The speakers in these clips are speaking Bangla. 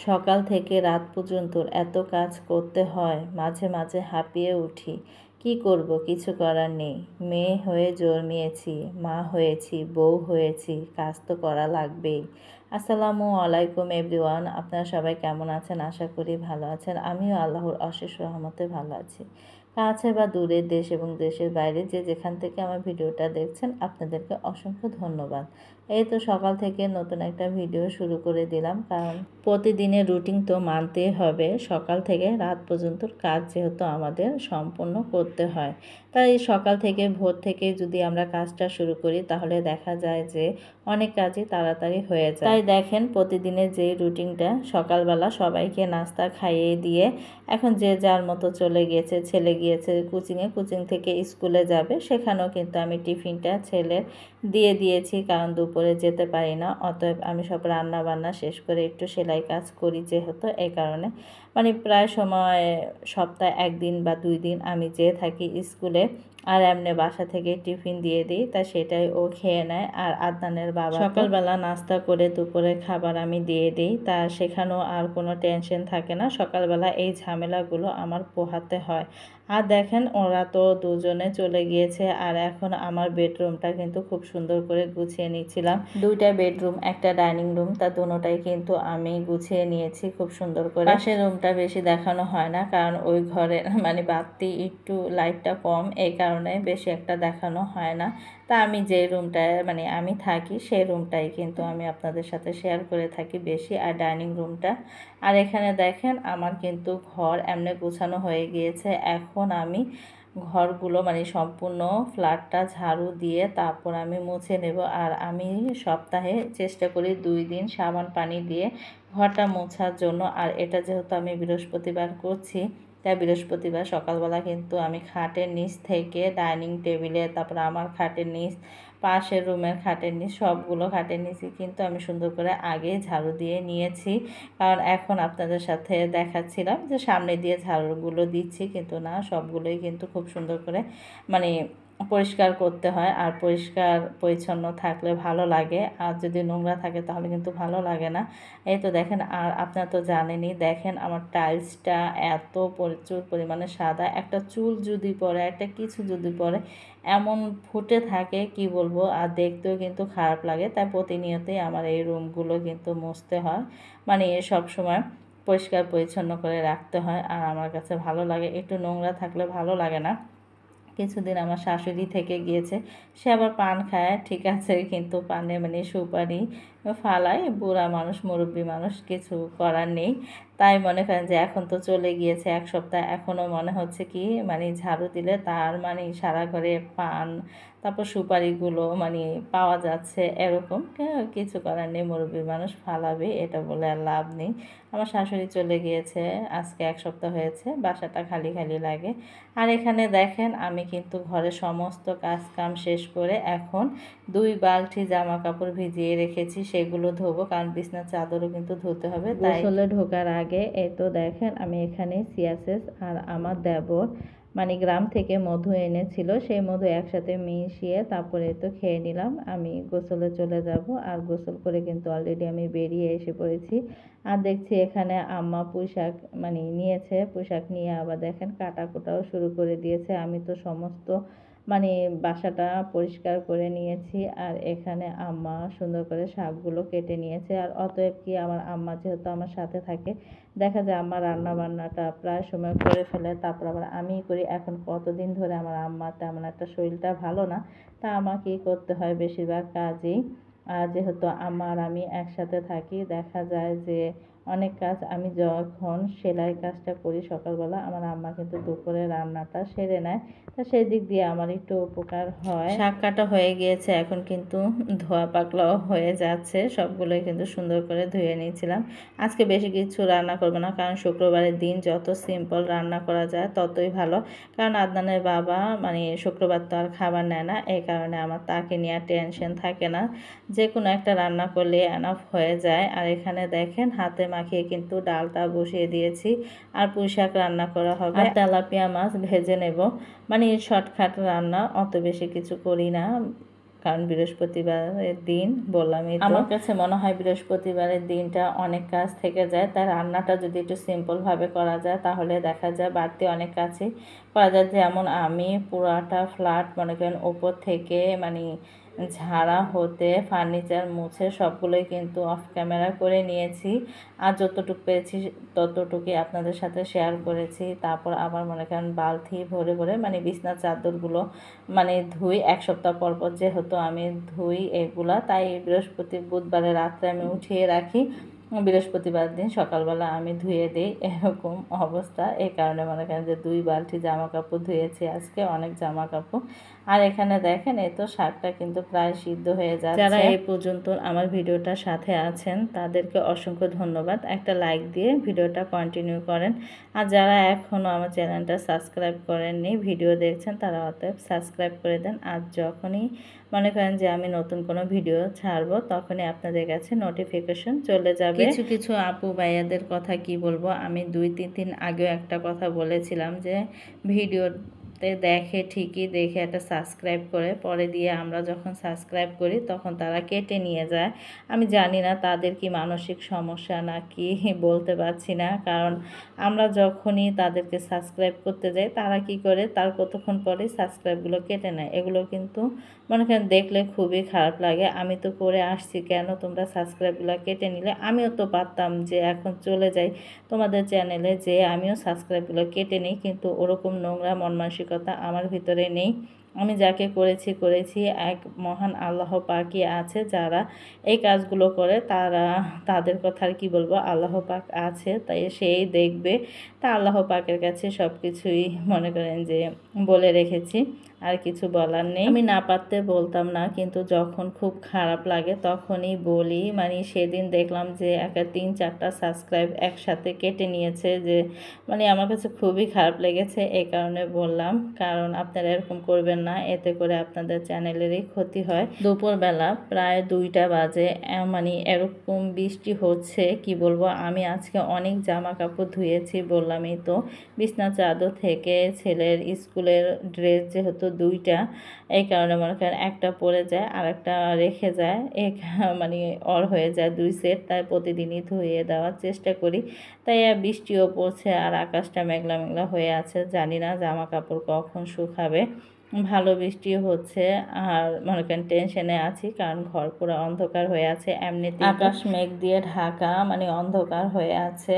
সকাল থেকে রাত পর্যন্ত এত কাজ করতে হয়, মাঝে মাঝে হাঁপিয়ে উঠি। কি করব, কিছু করার নেই। মেয়ে হয়ে জন্মিয়েছি, মা হয়েছি, বউ হয়েছি, কাজ তো করা লাগবেই। আসসালামু আলাইকুম এভরিওয়ান, আপনারা সবাই কেমন আছেন? আশা করি ভালো আছেন। আমিও আল্লাহর অশেষ রহমতে ভালো আছি। কাছে বা দূরের দেশ এবং দেশের বাইরে যে যেখান থেকে আমার ভিডিওটা দেখছেন, আপনাদেরকে অসংখ্য ধন্যবাদ। এই তো সকাল থেকে নতুন একটা ভিডিও শুরু করে দিলাম, কারণ প্রতিদিনের রুটিন তো মানতেই হবে। সকাল থেকে রাত পর্যন্ত কাজ যেহেতু আমাদের সম্পূর্ণ করতে হয়, তাই সকাল থেকে ভোর থেকে যদি আমরা কাজটা শুরু করি তাহলে দেখা যায় যে অনেক কাজই তাড়াতাড়ি হয়ে যায়। তাই দেখেন প্রতিদিনের যে রুটিনটা, সকালবেলা সবাইকে নাস্তা খাইয়ে দিয়ে এখন যে যার মতো চলে গিয়েছে। ছেলে গিয়েছে কোচিংয়ে, কোচিং থেকে স্কুলে যাবে, সেখানেও কিন্তু আমি টিফিনটা ছেলে দিয়ে দিয়েছি, কারণ দুপুরে যেতে পারি না। অতএব আমি সব রান্না বান্না শেষ করে একটু সেলাই কাজ করি যেহেতু, এই কারণে প্রায় সময় সপ্তাহে 1 দিন বা 2 দিন আমি যেয়ে থাকি স্কুলে, আর এমনি বাসা থেকে টিফিন দিয়ে দিই, তা সেটাই ও খেয়ে নেয়। আর আদনানের বাবা সকালবেলা নাস্তা করে দুপুরে খাবার আমি দিয়ে দিই, তা সেখানেও আর কোনো টেনশন থাকে না। সকালবেলা এই ঝামেলাগুলো আমার পোহাতে হয়। আর দেখেন ওরা তো দুজনে চলে গিয়েছে, আর এখন আমার বেডরুমটা কিন্তু খুব সুন্দর করে গুছিয়ে নিয়েছিলাম। 2টা বেডরুম, একটা ডাইনিং রুম, তা দুটোটাই কিন্তু আমি গুছিয়ে নিয়েছি খুব সুন্দর করে। পাশের রুমটা বেশি দেখানো হয় না, কারণ ওই ঘরে বাতি একটু লাইটটা কম, এই কারণে বেশি একটা দেখানো হয় না। তা আমি যে রুমটায় আমি থাকি সেই রুমটাই কিন্তু আমি আপনাদের সাথে শেয়ার করে থাকি বেশি, আর ডাইনিং রুমটা। আর এখানে দেখেন আমার কিন্তু ঘর এমনি গোছানো হয়ে গিয়েছে। এখন আমি ঘরগুলো সম্পূর্ণ ফ্ল্যাটটা ঝাড়ু দিয়ে তারপর আমি মুছে নেব। আর আমি সপ্তাহে চেষ্টা করি 2 দিন সাবান পানি দিয়ে ঘরটা মোছার জন্য। আর এটা যেহেতু আমি বৃহস্পতিবার করছি, তাই বৃহস্পতিবার সকালবেলা কিন্তু আমি খাটের নিচ থেকে ডাইনিং টেবিলে, তারপর আমার খাটের নিচ, পাশের রুমের খাটের নিচ, সবগুলো খাটের নিচে কিন্তু আমি সুন্দর করে আগে ঝাড়ু দিয়ে নিয়েছি। কারণ এখন আপনাদের সাথে দেখাচ্ছিলাম যে সামনে দিয়ে ঝাড়ুগুলো দিচ্ছি, কিন্তু না, সবগুলোই কিন্তু খুব সুন্দর করে পরিষ্কার করতে হয়। আর পরিষ্কার পরিচ্ছন্ন থাকলে ভালো লাগে, আর যদি নোংরা থাকে তাহলে কিন্তু ভালো লাগে না। এই তো দেখেন, আর আপনারা তো জানেনই, দেখেন আমার টাইলসটা এত প্রচুর পরিমাণে সাদা। একটা চুল যদি পড়ে, একটা কিছু যদি পড়ে, এমন ফুটে থাকে কি বলবো, আর দেখতেও কিন্তু খারাপ লাগে। তাই প্রতিনিয়তই আমার এই রুমগুলো কিন্তু মুছতে হয়, সব সময় পরিষ্কার পরিচ্ছন্ন করে রাখতে হয়। আর আমার কাছে ভালো লাগে, একটু নোংরা থাকলে ভালো লাগে না। কিছুদিন আমার শাশুড়ি থেকে গিয়েছে, সে আবার পান খায়, ঠিক আছে, কিন্তু পানে সুপারি ফালায়। বুড়া মানুষ, মুরব্বী মানুষ, কিছু করার নেই। তাই মনে করেন যে এখন তো চলে গিয়েছে 1 সপ্তাহ, এখনও মনে হচ্ছে কি ঝাড়ু দিলে তার সারা ঘরে পান, তারপর সুপারিগুলো পাওয়া যাচ্ছে, এরকম। কিছু করার নেই, মুরব্বী মানুষ ফালাবে, এটা বলে আর লাভ নেই। আমার শাশুড়ি চলে গিয়েছে আজকে 1 সপ্তাহ হয়েছে, বাসাটা খালি খালি লাগে। আর এখানে দেখেন আমি কিন্তু ঘরে সমস্ত কাজ কাম শেষ করে এখন 2 বালতি জামা কাপড় ভিজিয়ে রেখেছি, সেগুলো ধোবো, কারণ বিছনার চাদরও কিন্তু ধুতে হবে। তাই গোসলে ঢোকার আগে এই তো দেখেন আমি এখানে সিয়াসেস আর আমার দেবর গ্রাম থেকে মধু এনেছিল, সেই মধু একসাথে মিশিয়ে তারপরে তো খেয়ে নিলাম। আমি গোসলে চলে যাব, আর গোসল করে কিন্তু অলরেডি আমি বেরিয়ে এসে পড়েছি। আর দেখছি এখানে আম্মা পুঁইশাক নিয়েছে, পুঁইশাক নিয়ে আবার দেখেন কাটা কোটাও শুরু করে দিয়েছে। আমি তো সমস্ত বাসাটা পরিষ্কার করে নিয়েছি, আর এখানে আম্মা সুন্দর করে শাকগুলো কেটে নিয়েছে। আর অতএব কি, আমার আম্মা যেহেতু আমার সাথে থাকে, দেখা যায় আমার রান্না বান্নাটা প্রায় সময় করে ফেলে, তারপর আবার আমিই করি। এখন কতদিন ধরে আমার আম্মা তেমন একটা শরীরটা ভালো না, তা আমাকেই করতে হয় বেশিরভাগ কাজই। আর যেহেতু আম্মা আর আমি একসাথে থাকি, দেখা যায় যে অনেক কাজ আমি যখন সেলাই কাজটা করি সকালবেলা, আমার আম্মা কিন্তু দুপুরে রান্নাটা সেরে নেয়, তা সেই দিক দিয়ে আমার একটু উপকার হয়। শাক কাটা হয়ে গিয়েছে, এখন কিন্তু ধোয়া পাকলাও হয়ে যাচ্ছে, সবগুলোই কিন্তু সুন্দর করে ধুয়ে নিয়েছিলাম। আজকে বেশি কিছু রান্না করব না, কারণ শুক্রবারের দিন যত সিম্পল রান্না করা যায় ততই ভালো। কারণ আদনানের বাবা শুক্রবার তো আর খাবার নেয় না, এই কারণে আমার তাকে নিয়ে টেনশন থাকে না, যে কোনো একটা রান্না করলে এনাফ হয়ে যায়। আর এখানে দেখেন হাতে মাখিয়ে কিন্তু ডালটা বসিয়ে দিয়েছি, আর পুঁইশাক রান্না করা হবে, আর তেলাপিয়া মাছ ভেজে নেব। শর্টকাট রান্না, অত বেশি কিছু করি না। কারণ বৃহস্পতিবারের দিন বললামই তো, আমার কাছে মনে হয় বৃহস্পতিবারের দিনটা অনেক কাজ থেকে যায়, তাই রান্নাটা যদি একটু সিম্পলভাবে করা যায় তাহলে দেখা যায় বাড়তি অনেক কাজই করা যায়। যেমন আমি পুরাটা ফ্ল্যাট মনে করেন ওপর থেকে মানে ঝাড়া হতে ফার্নিচার মুছে সবগুলোই কিন্তু অফ ক্যামেরা করে নিয়েছি, আর যতটুকু পেরেছি ততটুকুই আপনাদের সাথে শেয়ার করেছি। তারপর আবার মনে করেন বালতি ভরে ভরে মানে বিছনার চাদরগুলো মানে ধুই, এক সপ্তাহ পর পর যেহেতু আমি ধুই এগুলা, তাই বুধবারে রাত্রে আমি উঠিয়ে রাখি, বৃহস্পতিবার দিন সকালবেলা আমি ধুয়ে দিই, এরকম অবস্থা। এই কারণে মনে করেন যে 2 বালতি জামা কাপড় ধুয়েছি আজকে, অনেক জামা কাপড়। আর এখানে দেখেন এই তো শাকটা কিন্তু প্রায় সিদ্ধ হয়ে যাচ্ছে। যারা এই পর্যন্ত আমার ভিডিওটার সাথে আছেন তাদেরকে অসংখ্য ধন্যবাদ, একটা লাইক দিয়ে ভিডিওটা কন্টিনিউ করেন। আর যারা এখনও আমার চ্যানেলটা সাবস্ক্রাইব করেননি, ভিডিও দেখছেন, তারা অতএব সাবস্ক্রাইব করে দেন। আর যখনই মনে করেন যে আমি নতুন কোনো ভিডিও ছাড়বো তখনই আপনাদের কাছে নোটিফিকেশন চলে যাবে। কিছু কিছু আপু ভাইয়াদের কথা কি বলবো, আমি 2-3 দিন আগেও একটা কথা বলেছিলাম যে ভিডিওতে দেখে ঠিকই, দেখে একটা সাবস্ক্রাইব করে পরে দিয়ে আমরা যখন সাবস্ক্রাইব করি তখন তারা কেটে নিয়ে যায়। আমি জানি না তাদের কি মানসিক সমস্যা নাকি বলতে পারছি না, কারণ আমরা যখনই তাদেরকে সাবস্ক্রাইব করতে যাই তারা কি করে তার কতক্ষণ পরে সাবস্ক্রাইবগুলো কেটে নেয়। এগুলো কিন্তু মনে করেন দেখলে খুবই খারাপ লাগে। আমি তো করে আসছি, কেন তোমরা সাবস্ক্রাইবগুলো কেটে নিলে? আমিও তো পারতাম যে এখন চলে যাই তোমাদের চ্যানেলে, যে আমিও সাবস্ক্রাইবগুলো কেটে নিই, কিন্তু ওরকম নোংরা মন মানসিকতা আমার ভিতরে নেই। আমি যাকে করেছি এক মহান আল্লাহ পাকই আছে, যারা এই কাজগুলো করে তাদের কথা আর কি বলবো, আল্লাহ পাক আছে, তাই সেই দেখবে। তা আল্লাহ পাকের কাছে সব কিছুই মনে করেন যে বলে রেখেছি, আর কিছু বলার নেই। আমি না পারতে বলতাম না, কিন্তু যখন খুব খারাপ লাগে তখনই বলি। মানে সেদিন দেখলাম যে 3-4টা সাবস্ক্রাইব একসাথে কেটে নিয়েছে, যে মানে আমার কাছে খুবই খারাপ লেগেছে, এই কারণে বললাম। কারণ আপনারা এরকম করবেন না, এতে করে আপনাদের চ্যানেলেরই ক্ষতি হয়। দুপুরবেলা প্রায় 2টা বাজে, মানে এরকম বৃষ্টি হচ্ছে কি বলবো। আমি আজকে অনেক জামা কাপড় ধুয়েছি বললামই তো, বিছনা চাদর থেকে ছেলের স্কুলের ড্রেস যেহেতু 2টা, এই কারণে মনে করেন একটা পরে যায় আর একটা রেখে যায়, মানে হয়ে যায় 2 সেট, তাই প্রতিদিনই ধুয়ে দেওয়ার চেষ্টা করি। তাই বৃষ্টিও পড়ছে আর আকাশটা মেঘলা মেঘলা হয়ে আছে, জানি না জামা কাপড় কখন শুকাবে। ভালো বৃষ্টি হচ্ছে আর মনে করেন টেনশনে আছি, কারণ ঘর পুরো অন্ধকার হয়ে আছে, এমনিতে আকাশ মেঘ দিয়ে ঢাকা, মানে অন্ধকার হয়ে আছে।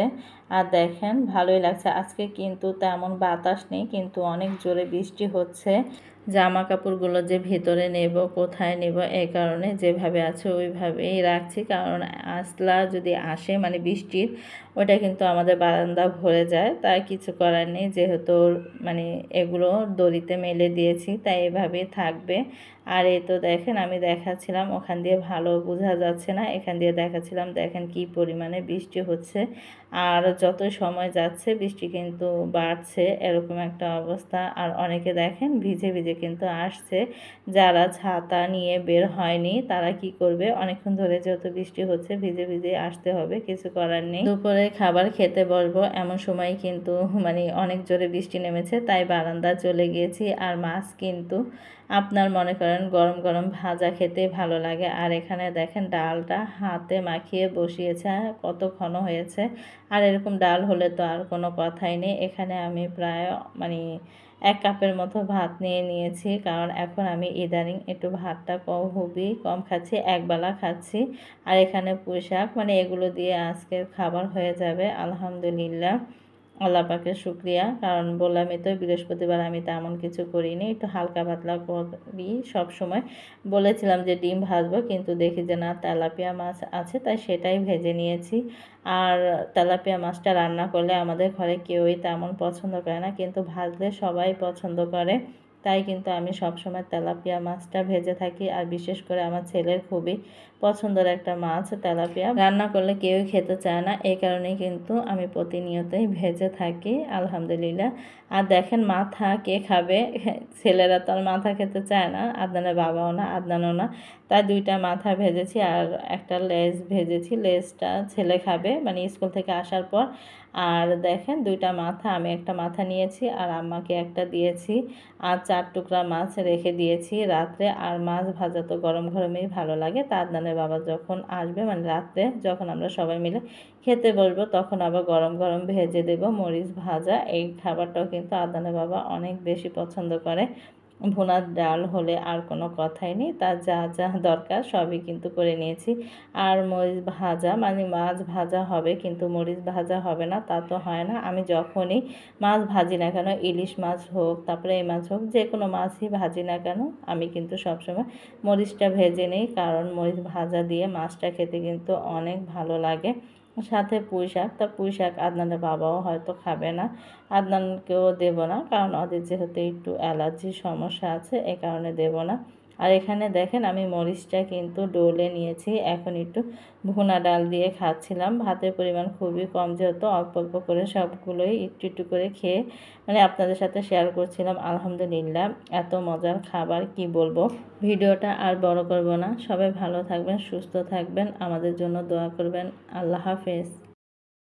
আর দেখেন ভালোই লাগছে আজকে, কিন্তু তেমন বাতাস নেই, কিন্তু অনেক জোরে বৃষ্টি হচ্ছে। জামা কাপড়গুলো যে ভেতরে নেব, কোথায় নেব, এই কারণে যেভাবে আছে ওইভাবেই রাখছি, কারণ আসলা যদি আসে মানে বৃষ্টির, ওটা কিন্তু আমাদের বারান্দা ভরে যায়, তাই কিছু করার নেই। যেহেতু মানে এগুলো দড়িতে মেলে দিয়েছি, তাই এভাবেই থাকবে। আর এই তো দেখেন আমি দেখাচ্ছিলাম, ওখান দিয়ে ভালো বোঝা যাচ্ছে না, এখান দিয়ে দেখাচ্ছিলাম, দেখেন কি পরিমাণে বৃষ্টি হচ্ছে। আর যত সময় যাচ্ছে বৃষ্টি কিন্তু বাড়ছে, এরকম একটা অবস্থা। আর অনেকে দেখেন ভিজে ভিজে কিন্তু আসছে, যারা ছাতা নিয়ে বের হয়নি তারা কি করবে, অনেকক্ষণ ধরে যেহেতু বৃষ্টি হচ্ছে ভিজে ভিজে আসতে হবে, কিছু করার নেই। দুপুরে খাবার খেতে বসবো এমন সময় কিন্তু মানে অনেক জোরে বৃষ্টি নেমেছে, তাই বারান্দা চলে গিয়েছি। আর মাছ কিন্তু আপনার মনে করেন গরম গরম ভাজা খেতে ভালো লাগে। আর এখানে দেখেন ডালটা হাতে মাখিয়ে বসিয়েছে, কত ঘন হয়েছে। আর এরকম ডাল হলে তো আর কোনো কথাই নেই। এখানে আমি প্রায় মানে 1 কাপের মতো ভাত নিয়ে নিয়েছি, কারণ এখন আমি ইদানিং একটু ভাতটা খুবই কম খাচ্ছি, একবেলা খাচ্ছি। আর এখানে পুঁই শাক, মানে এগুলো দিয়ে আজকের খাবার হয়ে যাবে আলহামদুলিল্লাহ। আল্লাহ পাকের শুকরিয়া, কারণ বললামই তো বৃহস্পতিবার আমি তেমন কিছু করিনি, একটু হালকা পাতলা করি সবসময়। বলেছিলাম যে ডিম ভাজবো, কিন্তু দেখি যে না, তেলাপিয়া মাছ আছে, তাই সেটাই ভেজে নিয়েছি। আর তেলাপিয়া মাছটা রান্না করলে আমাদের ঘরে কেউই তেমন পছন্দ করে না, কিন্তু ভাজলে সবাই পছন্দ করে, তাই কিন্তু আমি সবসময় তেলাপিয়া মাছটা ভেজে থাকি। আর বিশেষ করে আমার ছেলের খুবই পছন্দের একটা মাছ তেলাপিয়া। রান্না করলে কেউই খেতে চায় না, এই কারণেই কিন্তু আমি প্রতিনিয়তই ভেজে থাকি আলহামদুলিল্লাহ। আর দেখেন মাথা কে খাবে? ছেলেরা তো আর মাথা খেতে চায় না, আদনানের বাবাও না, আদনানও না। তাই 2টা মাথা ভেজেছি আর একটা লেজ ভেজেছি। লেজটা ছেলে খাবে মানে স্কুল থেকে আসার পর। আর দেখেন 2টা মাথা, আমি একটা মাথা নিয়েছি আর আম্মাকে একটা দিয়েছি। আর 4 টুকরা মাছ রেখে দিয়েছি রাত্রে। আর মাছ ভাজা তো গরম গরমেই ভালো লাগে। তা আদনানের বাবা যখন আসবে মানে রাত্রে যখন আমরা সবাই মিলে খেতে বসবো তখন আবার গরম গরম ভেজে দেব মরিচ ভাজা। এই খাবারটাও কিন্তু আদনানের বাবা অনেক বেশি পছন্দ করে। ভুনার ডাল হলে আর কোনো কথাই নেই, তার যা যা দরকার সবই কিন্তু করে নিয়েছি। আর মরিচ ভাজা মানে মাছ ভাজা হবে কিন্তু মরিচ ভাজা হবে না তা তো হয় না। আমি যখনই মাছ ভাজি না কেন, ইলিশ মাছ হোক তারপরে এই মাছ হোক, যে কোনো মাছই ভাজি না কেন আমি কিন্তু সবসময় মরিচটা ভেজে নিই, কারণ মরিচ ভাজা দিয়ে মাছটা খেতে কিন্তু অনেক ভালো লাগে। সাথে পুঁই শাক, তা পুঁই শাক আদনানের বাবাও হয়তো খাবে না, আদনানকেও দেব না, কারণ ওদের যেহেতু একটু অ্যালার্জির সমস্যা আছে এই কারণে দেব না। আর এখানে দেখেন আমি মরিচটা কিন্তু ডলে নিয়েছি, এখন একটু ভুনা ডাল দিয়ে খাচ্ছিলাম। ভাতের পরিমাণ খুবই কম যেহেতু অল্প অল্প করে সবগুলোই একটু একটু করে খেয়ে মানে আপনাদের সাথে শেয়ার করছিলাম। আলহামদুলিল্লাহ এত মজার খাবার কি বলবো। ভিডিওটা আর বড় করব না, সবাই ভালো থাকবেন, সুস্থ থাকবেন, আমাদের জন্য দোয়া করবেন। আল্লাহ হাফেজ।